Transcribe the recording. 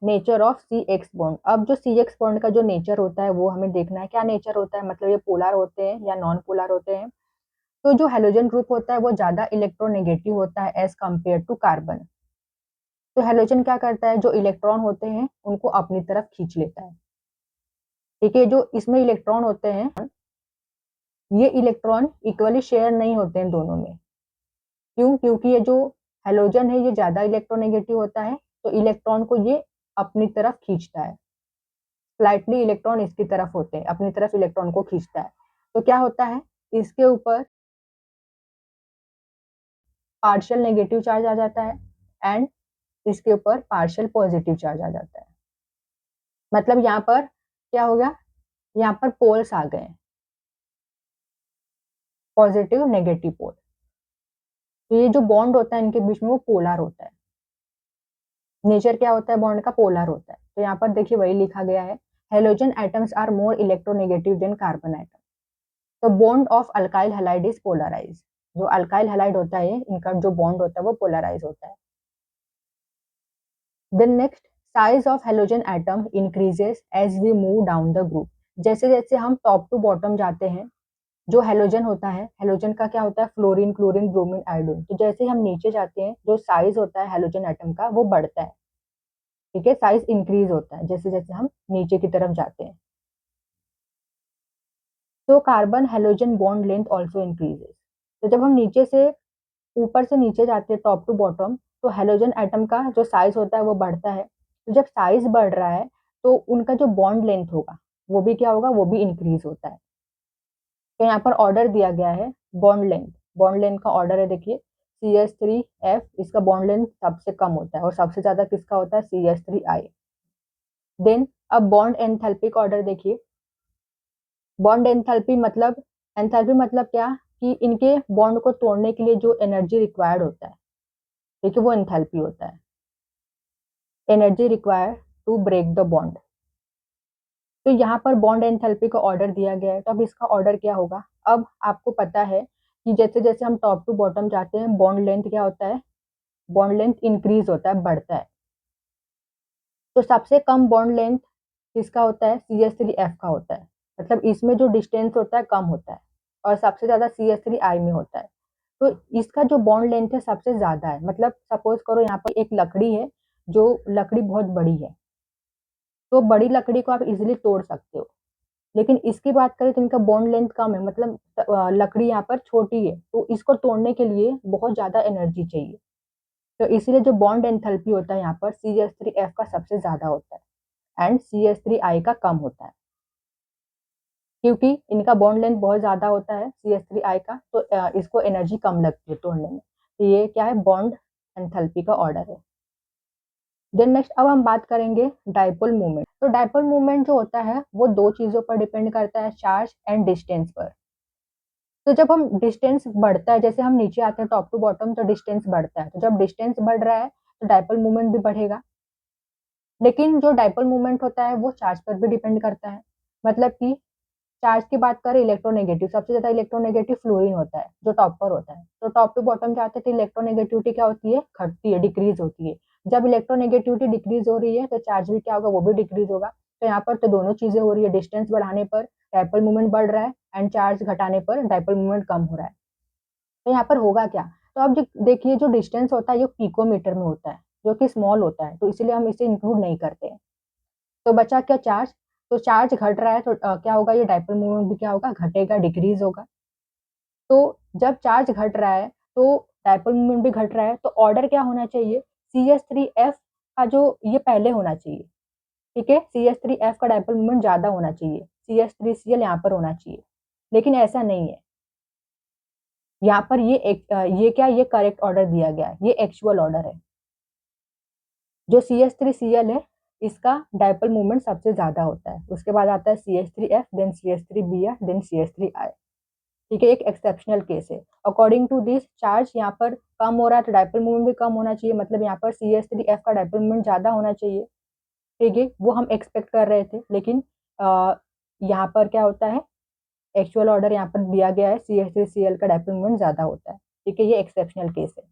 Nature of C X bond. अब जो सी X bond का जो नेचर होता है वो हमें देखना है, क्या नेचर होता है, मतलब ये पोलर होते हैं या नॉन पोलर होते हैं। तो जो हेलोजन ग्रुप होता है वो ज्यादा इलेक्ट्रोनेगेटिव होता है एज कम्पेयर टू कार्बन। तो हेलोजन क्या करता है, जो इलेक्ट्रॉन होते हैं उनको अपनी तरफ खींच लेता है। ठीक है, जो इसमें इलेक्ट्रॉन होते हैं ये इलेक्ट्रॉन इक्वली शेयर नहीं होते हैं दोनों में। क्यों? क्योंकि ये जो हेलोजन है ये ज्यादा इलेक्ट्रोनेगेटिव होता है, तो इलेक्ट्रॉन को ये अपनी तरफ खींचता है। स्लाइटली इलेक्ट्रॉन इसकी तरफ होते हैं, अपनी तरफ इलेक्ट्रॉन को खींचता है। तो क्या होता है, इसके ऊपर पार्शियल नेगेटिव चार्ज आ जाता है एंड इसके ऊपर पार्शियल पॉजिटिव चार्ज आ जाता है। मतलब यहाँ पर क्या हो गया, यहाँ पर पोल्स आ गए, पॉजिटिव नेगेटिव पोल। तो ये जो बॉन्ड होता है इनके बीच में वो पोलर होता है। नेचर क्या होता है बॉन्ड का, पोलर होता है। तो यहाँ पर देखिए वही लिखा गया है, halogen atoms are more electronegative than carbon atom. तो bond of alkyl halide is polarise. जो अल्काइल हैलाइड होता है इनका जो बॉन्ड होता है वो पोलराइज होता है। Then next, size of halogen atom increases as we move down the group. जैसे जैसे हम टॉप टू बॉटम जाते हैं, जो हेलोजन होता है, हेलोजन का क्या होता है, फ्लोरीन, क्लोरीन, ब्रोमीन, आयोडीन। तो जैसे हम नीचे जाते हैं जो साइज होता है हेलोजन एटम का वो बढ़ता है। ठीक है, साइज इंक्रीज होता है जैसे जैसे हम नीचे की तरफ जाते हैं। तो carbon halogen bond length also increases. तो जब हम नीचे से ऊपर से नीचे जाते हैं टॉप टू बॉटम, तो हेलोजन एटम का जो साइज होता है वो बढ़ता है। तो जब साइज बढ़ रहा है तो उनका जो बॉन्ड लेंथ होगा वो भी क्या होगा, वो भी इंक्रीज होता है। तो यहाँ पर ऑर्डर दिया गया है बॉन्ड लेंथ। बॉन्ड लेंथ का ऑर्डर है देखिए, CH3F इसका बॉन्ड लेंथ सबसे कम होता है और सबसे ज्यादा किसका होता है, CH3I। देन अब बॉन्ड एंथैल्पी का ऑर्डर देखिए। बॉन्ड एंथैल्पी मतलब क्या, कि इनके बॉन्ड को तोड़ने के लिए जो एनर्जी रिक्वायर्ड होता है, ठीक है, वो एंथैल्पी होता है। Energy required to break the bond. तो यहाँ पर बॉन्ड एंथैल्पी का ऑर्डर दिया गया है, तो अब इसका ऑर्डर क्या होगा। अब आपको पता है कि जैसे जैसे हम टॉप टू बॉटम जाते हैं बॉन्ड लेंथ क्या होता है, बॉन्ड लेंथ इंक्रीज होता है, बढ़ता है। तो सबसे कम बॉन्ड लेंथ किसका होता है, CH3F का होता है। मतलब इसमें जो डिस्टेंस होता है कम होता है और सबसे ज्यादा CH3I में होता है। तो इसका जो बॉन्ड लेंथ है सबसे ज्यादा है। मतलब सपोज करो यहाँ पर एक लकड़ी है, जो लकड़ी बहुत बड़ी है, तो बड़ी लकड़ी को आप इजिली तोड़ सकते हो। लेकिन इसकी बात करें तो इनका बॉन्ड लेंथ कम है, मतलब लकड़ी यहाँ पर छोटी है, तो इसको तोड़ने के लिए बहुत ज्यादा एनर्जी चाहिए। तो इसीलिए जो बॉन्ड एंथैल्पी होता है यहाँ पर CH3F का सबसे ज्यादा होता है एंड CH3I का कम होता है। क्योंकि इनका बॉन्ड लेंथ बहुत ज्यादा होता है CH3I का, तो इसको एनर्जी कम लगती है तोड़ने में। तो ये क्या है, बॉन्ड एंथैल्पी का ऑर्डर है। देन नेक्स्ट अब हम बात करेंगे डाइपोल मूवमेंट। तो डाइपोल मूवमेंट जो होता है वो दो चीजों पर डिपेंड करता है, चार्ज एंड डिस्टेंस पर। तो जब हम डिस्टेंस बढ़ता है, जैसे हम नीचे आते हैं टॉप टू बॉटम तो डिस्टेंस बढ़ता है, तो जब डिस्टेंस बढ़ रहा है तो डाइपोल मूवमेंट भी बढ़ेगा। लेकिन जो डाइपोल मूवमेंट होता है वो चार्ज पर भी डिपेंड करता है। मतलब कि चार्ज की बात करें, इलेक्ट्रोनेगेटिव, सबसे ज्यादा इलेक्ट्रोनेगेटिव फ्लोरीन होता है जो टॉप पर होता है। तो टॉप टू बॉटम जाते हैं तो इलेक्ट्रोनेगेटिविटी क्या होती है, घटती है, डिक्रीज होती है। जब इलेक्ट्रोनेगेटिविटी डिक्रीज हो रही है तो चार्ज भी क्या होगा, वो भी डिक्रीज होगा। तो यहाँ पर तो दोनों चीजें हो रही है, डिस्टेंस बढ़ाने पर डाइपोल मूवमेंट बढ़ रहा है एंड चार्ज घटाने पर डाइपोल मूवमेंट कम हो रहा है। तो यहाँ पर होगा क्या, तो अब जो देखिए जो डिस्टेंस होता है ये पिकोमीटर में होता है, जो कि स्मॉल होता है, तो इसलिए हम इसे इंक्लूड नहीं करते हैं। तो बचा क्या, चार्ज। तो चार्ज घट रहा है तो क्या होगा, ये डाइपोल मूवमेंट भी क्या होगा, घटेगा, डिक्रीज होगा। तो जब चार्ज घट रहा है तो डाइपोल मूवमेंट भी घट रहा है, तो ऑर्डर क्या होना चाहिए, CH3F का जो ये पहले होना चाहिए। ठीक है, CH3F का डाइपोल मूवमेंट ज्यादा होना चाहिए, CH3Cl यहाँ पर होना चाहिए। लेकिन ऐसा नहीं है, यहाँ पर ये क्या, ये करेक्ट ऑर्डर दिया गया है, ये एक्चुअल ऑर्डर है। जो CH3Cl है इसका डाइपोल मूवमेंट सबसे ज्यादा होता है, उसके बाद आता है CH3F, then CH3Br, then CH3I। ठीक है, एक एक्सेप्शनल केस है। अकॉर्डिंग टू दिस चार्ज यहाँ पर कम हो रहा है तो डाइपोल मूवमेंट भी कम होना चाहिए, मतलब यहाँ पर CH3F का डाइपोल मूवमेंट ज्यादा होना चाहिए। ठीक है, वो हम एक्सपेक्ट कर रहे थे, लेकिन यहाँ पर क्या होता है, एक्चुअल ऑर्डर यहाँ पर दिया गया है CH3Cl का डाइपोल मूवमेंट ज्यादा होता है। ठीक है, ये एक्सेप्शनल केस है।